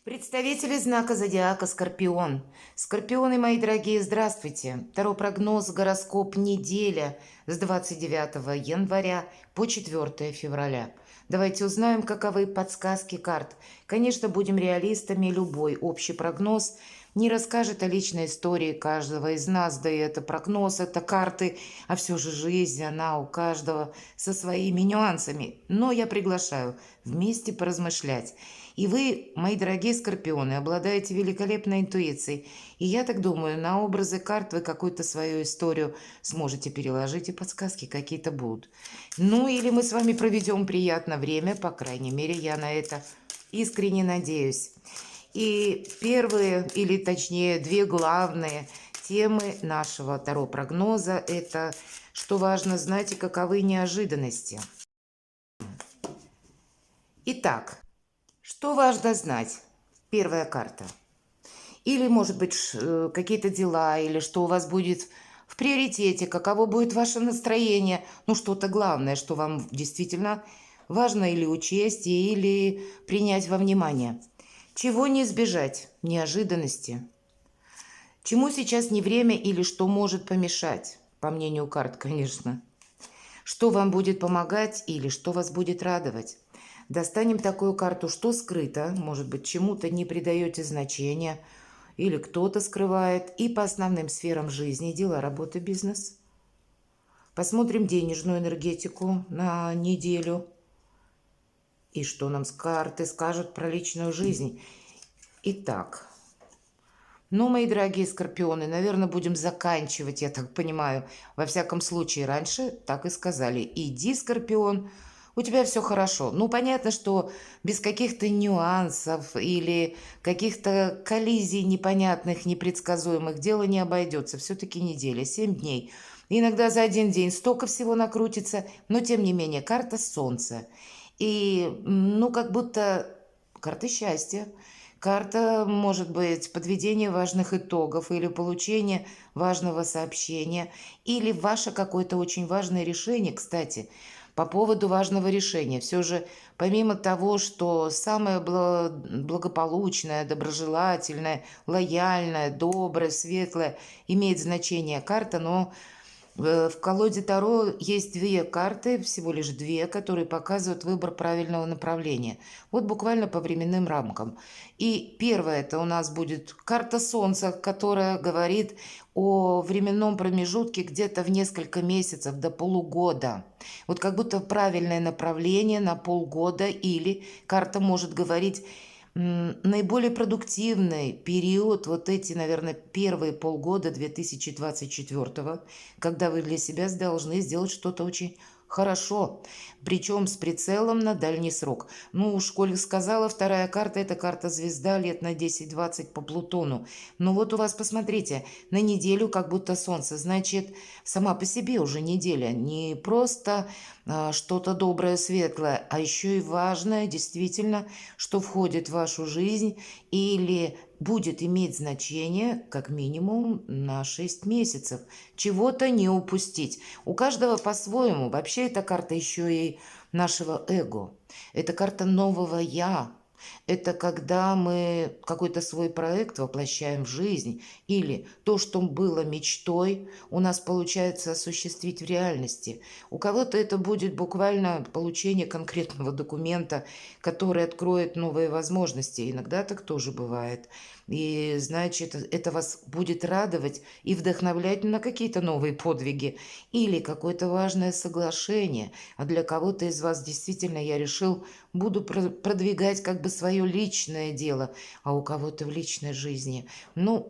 Представители знака зодиака Скорпион. Скорпионы, мои дорогие, здравствуйте. Второй прогноз, гороскоп, неделя с 29 января по 4 февраля. Давайте узнаем, каковы подсказки карт. Конечно, будем реалистами, любой общий прогноз не расскажет о личной истории каждого из нас, да и это прогноз, это карты, а все же жизнь, она у каждого со своими нюансами. Но я приглашаю вместе поразмышлять. И вы, мои дорогие скорпионы, обладаете великолепной интуицией. И я так думаю, на образы карт вы какую-то свою историю сможете переложить, и подсказки какие-то будут. Ну, или мы с вами проведем приятное время, по крайней мере, я на это искренне надеюсь. И первые, или точнее, две главные темы нашего Таро прогноза – это, что важно знать и каковы неожиданности. Итак, что важно знать? Первая карта. Или, может быть, какие-то дела, или что у вас будет в приоритете, каково будет ваше настроение. Ну, что-то главное, что вам действительно важно или учесть, или принять во внимание. Чего не избежать? Неожиданности. Чему сейчас не время или что может помешать? По мнению карт, конечно. Что вам будет помогать или что вас будет радовать? Достанем такую карту, что скрыто, может быть, чему-то не придаете значения, или кто-то скрывает, и по основным сферам жизни, дела, работа, бизнес. Посмотрим денежную энергетику на неделю, и что нам с карты скажут про личную жизнь. Итак, ну, мои дорогие скорпионы, наверное, будем заканчивать, я так понимаю. Во всяком случае, раньше так и сказали. Иди, скорпион, у тебя все хорошо. Ну, понятно, что без каких-то нюансов или каких-то коллизий непонятных, непредсказуемых дело не обойдется. Все-таки неделя, 7 дней. Иногда за один день столько всего накрутится, но тем не менее, карта Солнца. И, ну, как будто карта счастья. Карта, может быть, подведение важных итогов или получение важного сообщения, или ваше какое-то очень важное решение, кстати, по поводу важного решения. Все же, помимо того, что самое благополучное, доброжелательное, лояльное, доброе, светлое имеет значение карта, но в колоде Таро есть две карты, всего лишь две, которые показывают выбор правильного направления. Вот буквально по временным рамкам. И первая это у нас будет карта Солнца, которая говорит о временном промежутке где-то в несколько месяцев до полугода. Вот как будто правильное направление на полгода, или карта может говорить наиболее продуктивный период, вот эти, наверное, первые полгода 2024, когда вы для себя должны сделать что-то очень хорошо, причем с прицелом на дальний срок. Ну, уж коль сказала, вторая карта – это карта звезда лет на 10-20 по Плутону. Ну вот у вас, посмотрите, на неделю как будто солнце, значит, сама по себе уже неделя, не просто что-то доброе, светлое, а еще и важное, действительно, что входит в вашу жизнь или будет иметь значение как минимум на 6 месяцев. Чего-то не упустить. У каждого по-своему. Вообще эта карта еще и нашего эго. Это карта нового «я». Это когда мы какой-то свой проект воплощаем в жизнь, или то, что было мечтой, у нас получается осуществить в реальности. У кого-то это будет буквально получение конкретного документа, который откроет новые возможности. Иногда так тоже бывает. И, значит, это вас будет радовать и вдохновлять на какие-то новые подвиги или какое-то важное соглашение. А для кого-то из вас действительно я решил, буду продвигать как бы свое личное дело, а у кого-то в личной жизни. Ну,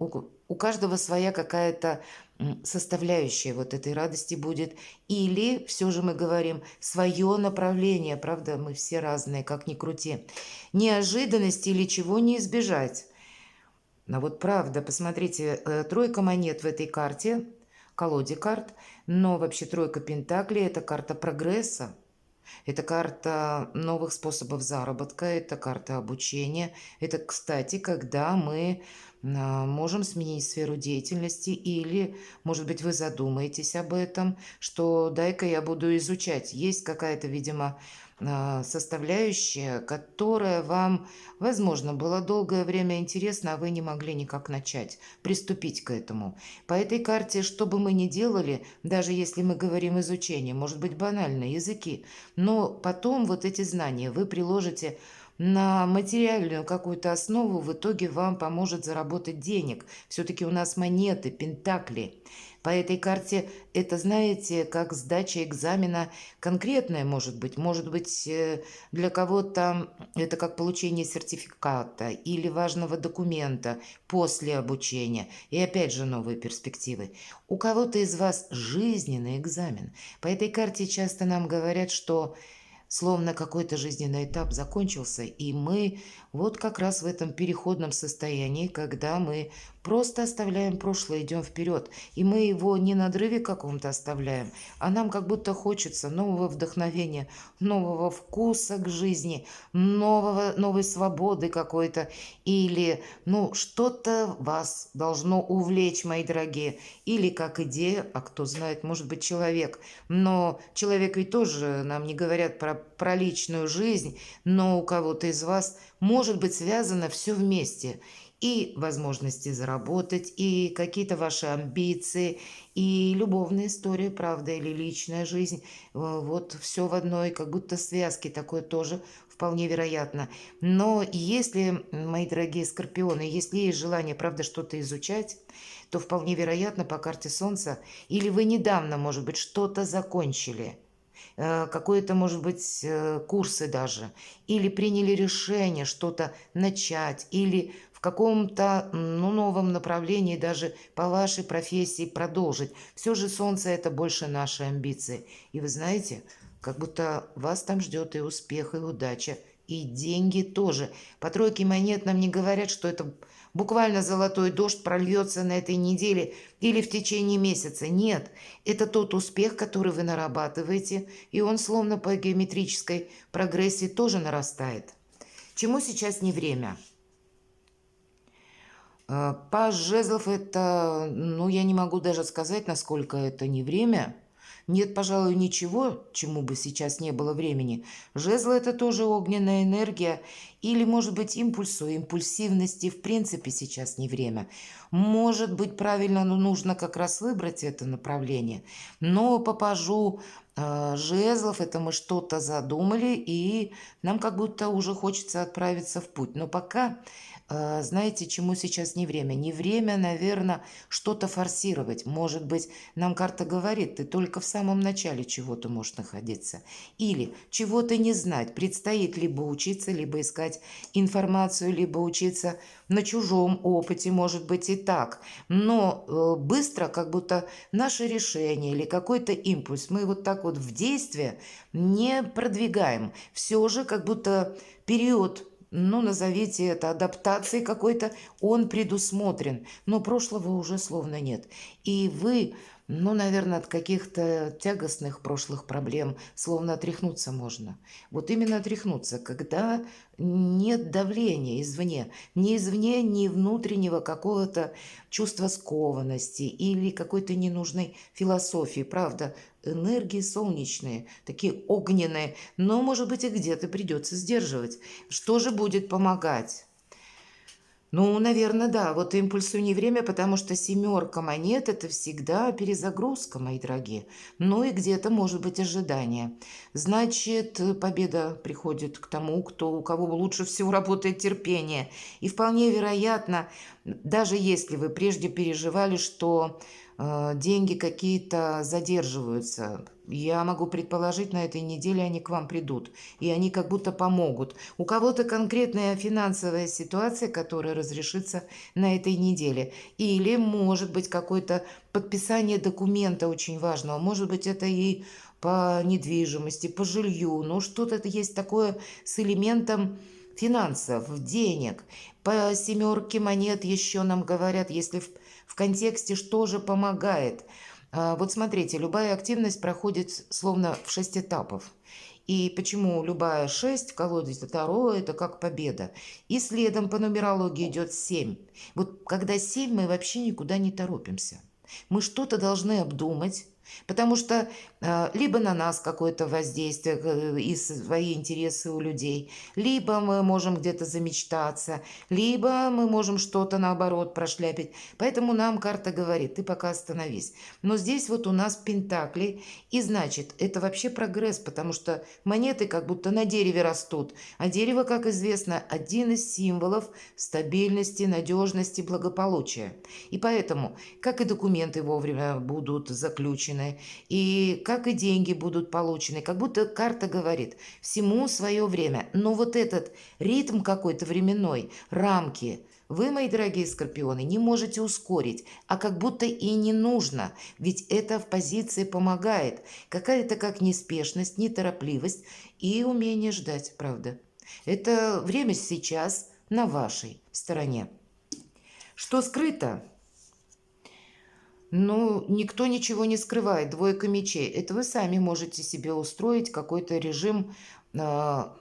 у каждого своя какая-то составляющая вот этой радости будет. Или, все же мы говорим, свое направление. Правда, мы все разные, как ни крути. Неожиданности или чего не избежать. Но вот правда, посмотрите, тройка монет в этой карте, колоде карт, но вообще тройка пентаклей – это карта прогресса. Это карта новых способов заработка, это карта обучения. Это, кстати, когда мы можем сменить сферу деятельности или, может быть, вы задумаетесь об этом, что дай-ка я буду изучать. Есть какая-то, видимо, составляющая, которая вам, возможно, была долгое время интересна, а вы не могли никак начать, приступить к этому. По этой карте, что бы мы ни делали, даже если мы говорим изучение, может быть банально, языки, но потом вот эти знания вы приложите на материальную какую-то основу, в итоге вам поможет заработать денег. Все-таки у нас монеты, пентакли. По этой карте это, знаете, как сдача экзамена конкретная может быть для кого-то это как получение сертификата или важного документа после обучения. И опять же новые перспективы. У кого-то из вас жизненный экзамен. По этой карте часто нам говорят, что словно какой-то жизненный этап закончился, и мы вот как раз в этом переходном состоянии, когда мы просто оставляем прошлое, идем вперед. И мы его не на надрыве каком-то оставляем, а нам как будто хочется нового вдохновения, нового вкуса к жизни, новой свободы какой-то. Или, ну, что-то вас должно увлечь, мои дорогие. Или как идея, а кто знает, может быть, человек. Но человек ведь тоже, нам не говорят про личную жизнь, но у кого-то из вас может быть связано все вместе. И возможности заработать, и какие-то ваши амбиции, и любовная история, правда, или личная жизнь. Вот все в одной, как будто связки, такое тоже вполне вероятно. Но если, мои дорогие скорпионы, если есть желание, правда, что-то изучать, то вполне вероятно по карте Солнца, или вы недавно, может быть, что-то закончили, какое-то, может быть, курсы даже, или приняли решение что-то начать, или в каком-то ну, новом направлении даже по вашей профессии продолжить. Все же Солнце это больше наши амбиции. И вы знаете, как будто вас там ждет и успех, и удача, и деньги тоже. По тройке монет нам не говорят, что это буквально золотой дождь прольется на этой неделе или в течение месяца. Нет, это тот успех, который вы нарабатываете, и он словно по геометрической прогрессии тоже нарастает. Чему сейчас не время? Паж жезлов это, ну, я не могу даже сказать, насколько это не время. Нет, пожалуй, ничего, чему бы сейчас не было времени. Жезлы это тоже огненная энергия или, может быть, импульсу, импульсивности в принципе сейчас не время. Может быть, правильно, но нужно как раз выбрать это направление. Но по пажу жезлов это мы что-то задумали, и нам как будто уже хочется отправиться в путь. Но пока знаете, чему сейчас не время? Не время, наверное, что-то форсировать. Может быть, нам карта говорит, ты только в самом начале чего-то можешь находиться. Или чего-то не знать. Предстоит либо учиться, либо искать информацию, либо учиться на чужом опыте, может быть и так. Но быстро, как будто наше решение или какой-то импульс, мы вот так вот в действие не продвигаем. Все же как будто период, ну, назовите это адаптацией какой-то, он предусмотрен, но прошлого уже словно нет. И вы, ну, наверное, от каких-то тягостных прошлых проблем словно отряхнуться можно. Вот именно отряхнуться, когда нет давления извне, ни внутреннего какого-то чувства скованности или какой-то ненужной философии, правда, энергии солнечные, такие огненные, но, может быть, и где-то придется сдерживать. Что же будет помогать? Ну, наверное, да. Вот импульсу не время, потому что семерка монет– это всегда перезагрузка, мои дорогие. Ну и где-то может быть ожидание. Значит, победа приходит к тому, у кого лучше всего работает терпение. И вполне вероятно, даже если вы прежде переживали, что деньги какие-то задерживаются, я могу предположить, на этой неделе они к вам придут, и они как будто помогут. У кого-то конкретная финансовая ситуация, которая разрешится на этой неделе. Или, может быть, какое-то подписание документа очень важного. Может быть, это и по недвижимости, по жилью. Ну, что-то есть такое с элементом финансов, денег. По семерке монет еще нам говорят, если в контексте, что же помогает. Вот смотрите, любая активность проходит словно в 6 этапов. И почему любая 6 в колоде Таро– это как победа. И следом по нумерологии идет 7. Вот когда 7, мы вообще никуда не торопимся. Мы что-то должны обдумать, Потому что либо на нас какое-то воздействие и свои интересы у людей, либо мы можем где-то замечтаться, либо мы можем что-то наоборот прошляпить. Поэтому нам карта говорит, ты пока остановись. Но здесь вот у нас пентакли, и значит, это вообще прогресс, потому что монеты как будто на дереве растут. А дерево, как известно, один из символов стабильности, надежности, благополучия. И поэтому, как и документы вовремя будут заключены, и как и деньги будут получены, как будто карта говорит, всему свое время. Но вот этот ритм какой-то временной, рамки, вы, мои дорогие скорпионы, не можете ускорить, а как будто и не нужно, ведь это в позиции помогает. Какая-то как неспешность, неторопливость и умение ждать, правда. Это время сейчас на вашей стороне. Что скрыто? Ну, никто ничего не скрывает. Двойка мечей. Это вы сами можете себе устроить какой-то режим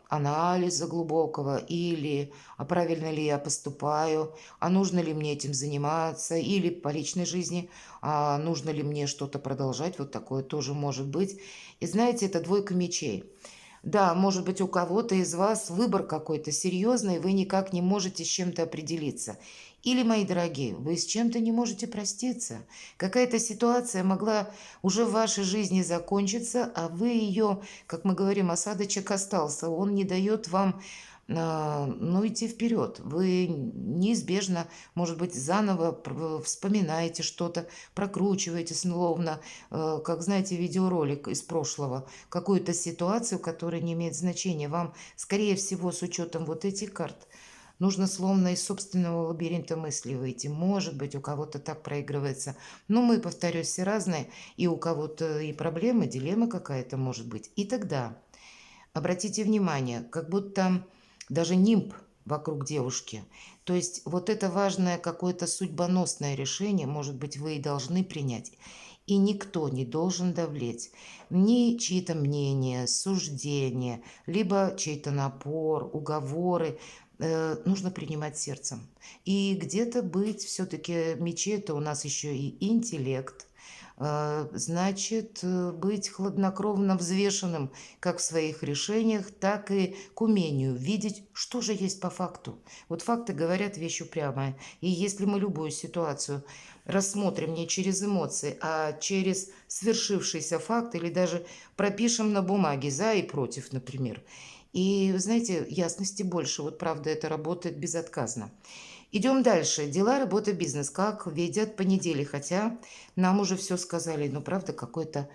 анализа глубокого или а правильно ли я поступаю, а нужно ли мне этим заниматься, или по личной жизни, а нужно ли мне что-то продолжать. Вот такое тоже может быть. И знаете, это двойка мечей. Да, может быть, у кого-то из вас выбор какой-то серьезный, вы никак не можете с чем-то определиться. Или, мои дорогие, вы с чем-то не можете проститься. Какая-то ситуация могла уже в вашей жизни закончиться, а вы ее, как мы говорим, осадочек остался. Он не дает вам ну, идти вперед. Вы неизбежно, может быть, заново вспоминаете что-то, прокручиваете словно, как, знаете, видеоролик из прошлого, какую-то ситуацию, которая не имеет значения. Вам, скорее всего, с учетом вот этих карт, нужно словно из собственного лабиринта мыслей выйти. Может быть, у кого-то так проигрывается. Но мы, повторюсь, все разные. И у кого-то и проблемы, дилемма какая-то может быть. И тогда обратите внимание, как будто даже нимб вокруг девушки. То есть вот это важное какое-то судьбоносное решение, может быть, вы и должны принять. И никто не должен давлеть. Ни чьи-то мнения, суждения, либо чей-то напор, уговоры. Нужно принимать сердцем. И где-то быть все-таки мечи, это у нас еще и интеллект, значит, быть хладнокровно взвешенным как в своих решениях, так и к умению видеть, что же есть по факту. Вот факты говорят вещь упрямая. И если мы любую ситуацию рассмотрим не через эмоции, а через свершившийся факт или даже пропишем на бумаге за и против, например. И, знаете, ясности больше. Вот правда, это работает безотказно. Идем дальше. Дела, работа, бизнес. Как ведет понедельник? Хотя нам уже все сказали. Но правда, какое-то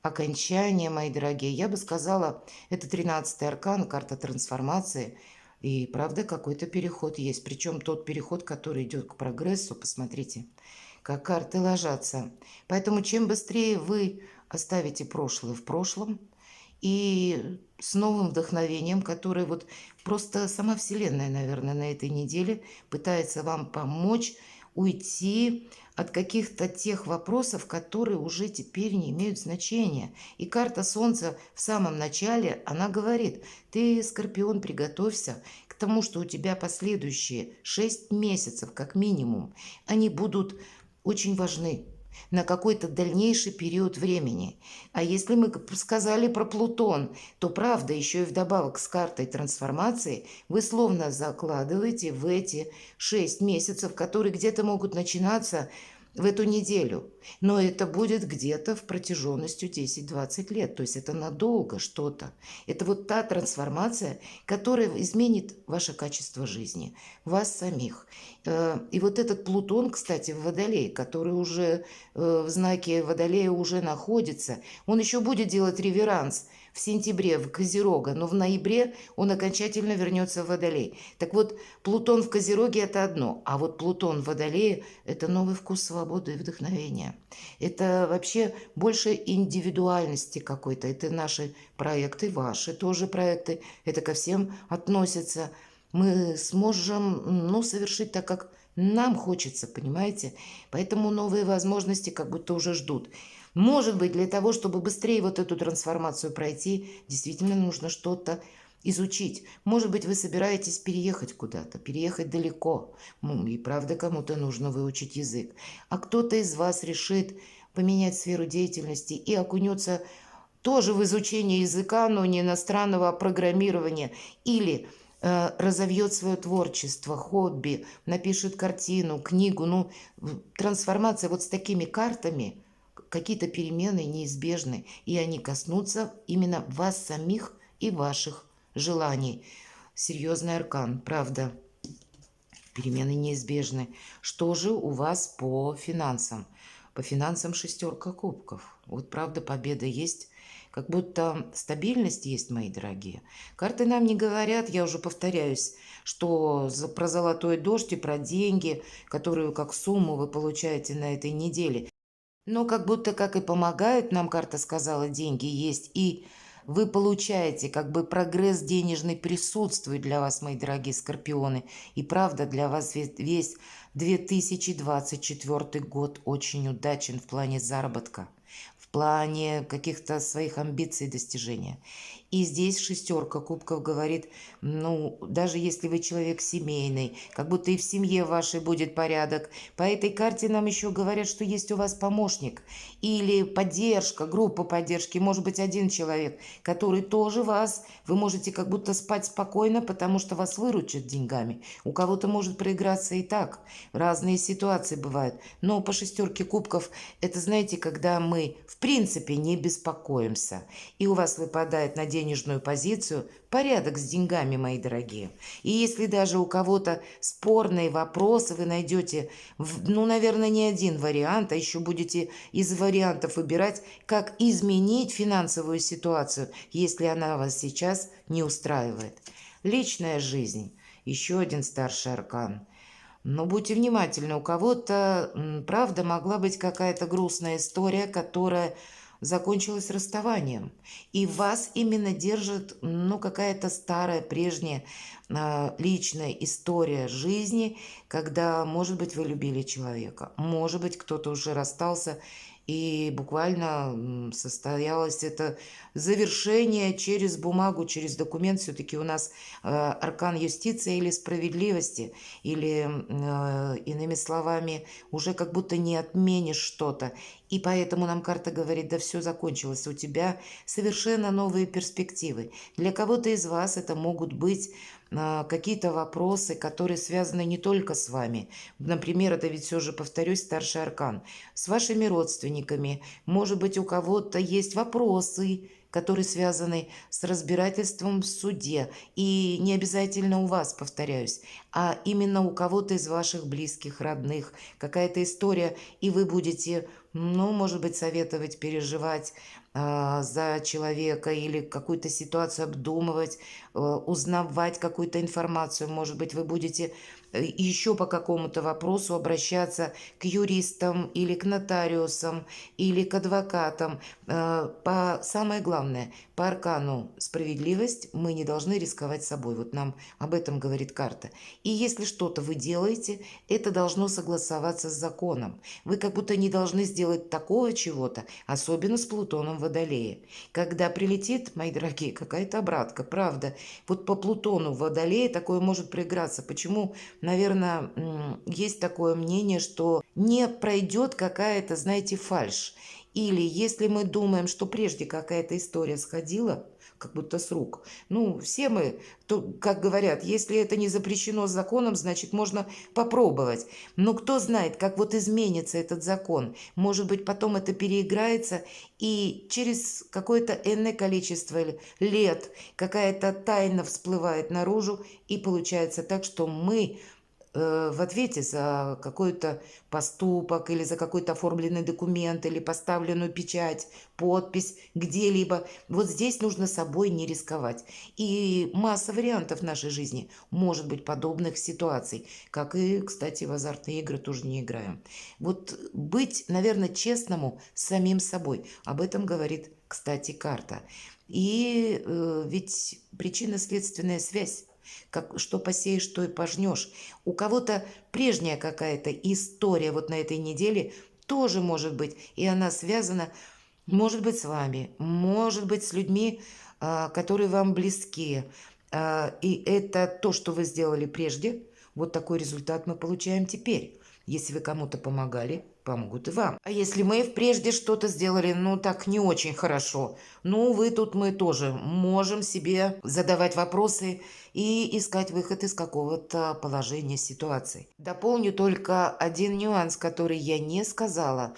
окончание, мои дорогие. Я бы сказала, это 13-й аркан, карта трансформации. И правда, какой-то переход есть. Причем тот переход, который идет к прогрессу. Посмотрите, как карты ложатся. Поэтому чем быстрее вы оставите прошлое в прошлом, и с новым вдохновением, которое вот просто сама Вселенная, наверное, на этой неделе пытается вам помочь уйти от каких-то тех вопросов, которые уже теперь не имеют значения. И карта Солнца в самом начале, она говорит, ты, Скорпион, приготовься к тому, что у тебя последующие 6 месяцев, как минимум, они будут очень важны на какой-то дальнейший период времени. А если мы сказали про Плутон, то правда, еще и вдобавок с картой трансформации, вы словно закладываете в эти 6 месяцев, которые где-то могут начинаться в эту неделю. Но это будет где-то в протяженностью 10-20 лет. То есть это надолго что-то. Это вот та трансформация, которая изменит ваше качество жизни, вас самих. И вот этот Плутон, кстати, в Водолее, который уже в знаке Водолея уже находится, он еще будет делать реверанс в сентябре в Козерога, но в ноябре он окончательно вернется в Водолей. Так вот, Плутон в Козероге – это одно, а вот Плутон в Водолее – это новый вкус свободы и вдохновения. Это вообще больше индивидуальности какой-то. Это наши проекты, ваши тоже проекты. Это ко всем относится. Мы сможем, ну, совершить так, как нам хочется, понимаете? Поэтому новые возможности как будто уже ждут. Может быть, для того, чтобы быстрее вот эту трансформацию пройти, действительно нужно что-то изучить. Может быть, вы собираетесь переехать куда-то, переехать далеко. И правда, кому-то нужно выучить язык. А кто-то из вас решит поменять сферу деятельности и окунется тоже в изучение языка, но не иностранного, а программирования. Или разовьет свое творчество, хобби, напишет картину, книгу. Ну, трансформация вот с такими картами, какие-то перемены неизбежны, и они коснутся именно вас самих и ваших желаний. Серьезный аркан, правда. Перемены неизбежны. Что же у вас по финансам? По финансам шестерка кубков. Вот правда победа есть. Как будто стабильность есть, мои дорогие. Карты нам не говорят, я уже повторяюсь, что про золотой дождь и про деньги, которую как сумму вы получаете на этой неделе. Но как будто как и помогают, нам карта сказала, деньги есть, и вы получаете, как бы прогресс денежный присутствует для вас, мои дорогие скорпионы. И правда, для вас весь 2024 год очень удачен в плане заработка, в плане каких-то своих амбиций и достижения. И здесь шестерка кубков говорит, ну, даже если вы человек семейный, как будто и в семье вашей будет порядок. По этой карте нам еще говорят, что есть у вас помощник или поддержка, группа поддержки, может быть, один человек, который тоже вас, вы можете как будто спать спокойно, потому что вас выручат деньгами. У кого-то может проиграться и так. Разные ситуации бывают. Но по шестерке кубков это, знаете, когда мы в принципе не беспокоимся. И у вас выпадает на денежную позицию порядок с деньгами, мои дорогие. И если даже у кого-то спорные вопросы, вы найдете, ну, наверное, не один вариант, а еще будете из вариантов выбирать, как изменить финансовую ситуацию, если она вас сейчас не устраивает. Личная жизнь. Еще один старший аркан. Но будьте внимательны, у кого-то, правда, могла быть какая-то грустная история, которая закончилась расставанием. И вас именно держит, ну, какая-то старая, прежняя личная история жизни, когда, может быть, вы любили человека, может быть, кто-то уже расстался, и буквально состоялось это завершение через бумагу, через документ. Все-таки у нас аркан юстиции или справедливости, или, иными словами, уже как будто не отменишь что-то. И поэтому нам карта говорит, да все закончилось, у тебя совершенно новые перспективы. Для кого-то из вас это могут быть какие-то вопросы, которые связаны не только с вами. Например, это ведь все же, повторюсь, старший аркан. С вашими родственниками. Может быть, у кого-то есть вопросы, которые связаны с разбирательством в суде. И не обязательно у вас, повторяюсь, а именно у кого-то из ваших близких, родных. Какая-то история, и вы будете, ну, может быть, советовать, переживать за человека или какую-то ситуацию обдумывать, узнавать какую-то информацию. Может быть, вы будете еще по какому-то вопросу обращаться к юристам или к нотариусам или к адвокатам. Самое главное, по аркану справедливость мы не должны рисковать собой. Вот нам об этом говорит карта. И если что-то вы делаете, это должно согласоваться с законом. Вы как будто не должны сделать такого чего-то, особенно с Плутоном в Водолее. Когда прилетит, мои дорогие, какая-то обратка, правда. Вот по Плутону в Водолее такое может проиграться. Почему? Наверное, есть такое мнение, что не пройдет какая-то, знаете, фальшь. Или если мы думаем, что прежде какая-то история сходила, как будто с рук. Ну, все мы, как говорят, если это не запрещено законом, значит, можно попробовать. Но кто знает, как вот изменится этот закон. Может быть, потом это переиграется, и через какое-то энное количество лет какая-то тайна всплывает наружу, и получается так, что мы в ответе за какой-то поступок или за какой-то оформленный документ или поставленную печать, подпись где-либо. Вот здесь нужно собой не рисковать. И масса вариантов в нашей жизни может быть подобных ситуаций, как и, кстати, в азартные игры тоже не играем. Вот быть, наверное, честному с самим собой. Об этом говорит, кстати, карта. И ведь причинно-следственная связь. Что посеешь, то и пожнешь. У кого-то прежняя какая-то история вот на этой неделе тоже может быть. И она связана, может быть, с вами, может быть, с людьми, которые вам близки. И это то, что вы сделали прежде. Вот такой результат мы получаем теперь. Если вы кому-то помогали, помогут и вам. А если мы прежде что-то сделали, ну, так не очень хорошо, ну, вы тут мы тоже можем себе задавать вопросы и искать выход из какого-то положения ситуации. Дополню только один нюанс, который я не сказала.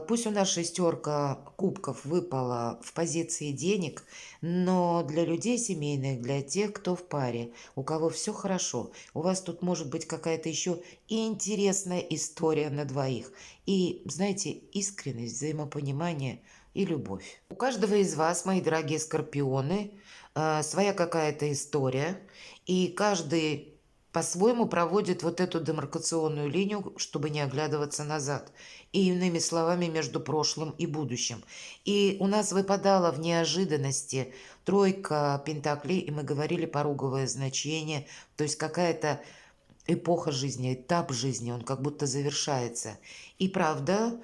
Пусть у нас шестерка кубков выпала в позиции денег, но для людей семейных, для тех, кто в паре, у кого все хорошо, у вас тут может быть какая-то еще и интересная история на двоих. И, знаете, искренность, взаимопонимание и любовь. У каждого из вас, мои дорогие скорпионы, своя какая-то история, и каждый по-своему проводит вот эту демаркационную линию, чтобы не оглядываться назад. И иными словами, между прошлым и будущим. И у нас выпадала в неожиданности тройка пентаклей, и мы говорили поруговое значение, то есть какая-то эпоха жизни, этап жизни, он как будто завершается. И правда,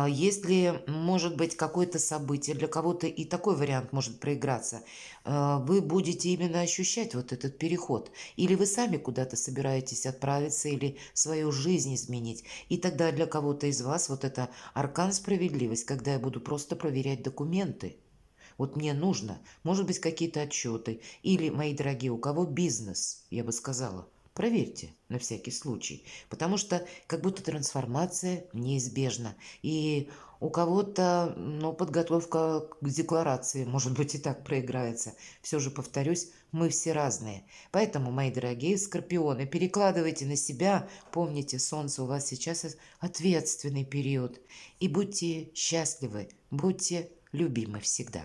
если может быть какое-то событие, для кого-то и такой вариант может проиграться, вы будете именно ощущать вот этот переход. Или вы сами куда-то собираетесь отправиться, или свою жизнь изменить. И тогда для кого-то из вас вот это аркан справедливость, когда я буду просто проверять документы. Вот мне нужно, может быть, какие-то отчеты. Или, мои дорогие, у кого бизнес, я бы сказала, проверьте на всякий случай. Потому что как будто трансформация неизбежна. И у кого-то, ну, подготовка к декларации, может быть, и так проиграется. Все же, повторюсь, мы все разные. Поэтому, мои дорогие скорпионы, перекладывайте на себя. Помните, солнце у вас сейчас ответственный период. И будьте счастливы, будьте любимы всегда.